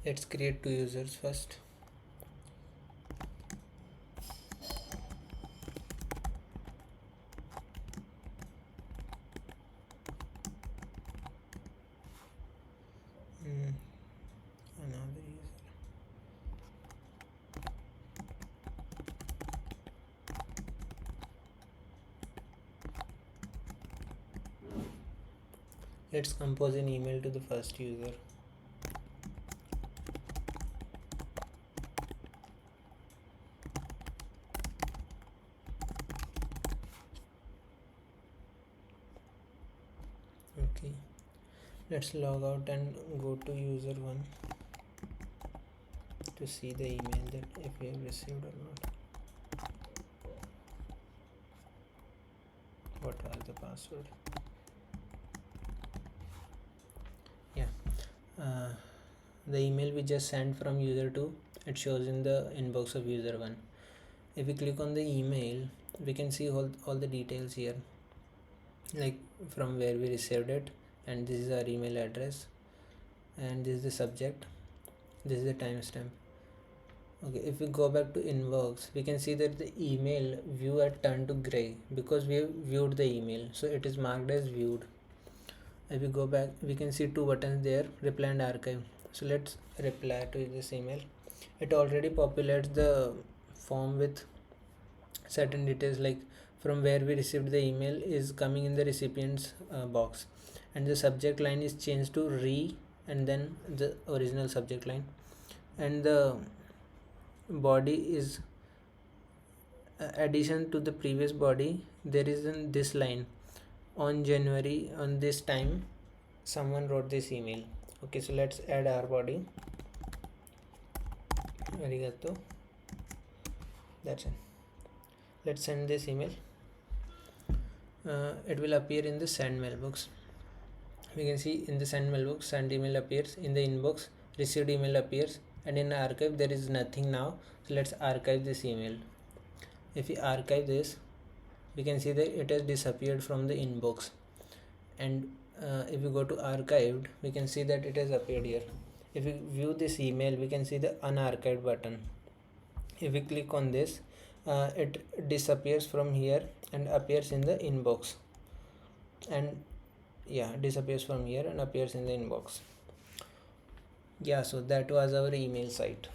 Let's create 2 users first. Another user. Let's compose an email to the first user. Okay, let's log out and go to user 1 to see the email that if we have received or not. What was the password? The email we just sent from user 2, it shows in the inbox of user 1. If we click on the email, we can see all the details here, like from where we received it, and this is our email address, and this is the subject, this is the timestamp. Okay, if we go back to inbox, we can see that the email view had turned to gray because we have viewed the email, so it is marked as viewed. If we go back, we can see 2 buttons there, reply and archive. So let's reply to this email. It already populates the form with certain details, like from where we received the email is coming in the recipient's box, and the subject line is changed to re and then the original subject line, and the body is addition to the previous body. There is in this line, on January on this time someone wrote this email. Okay, so let's add our body. Arigato. That's it. Let's send this email. It will appear in the send mailbox. We can see in the send mailbox, send email appears, in the inbox received email appears, and in archive there is nothing now. So let's archive this email. If we archive this, we can see that it has disappeared from the inbox, and if we go to archived, we can see that it has appeared here. If we view this email, we can see the unarchived button. If we click on this, it disappears from here and appears in the inbox, and disappears from here and appears in the inbox. So that was our email site.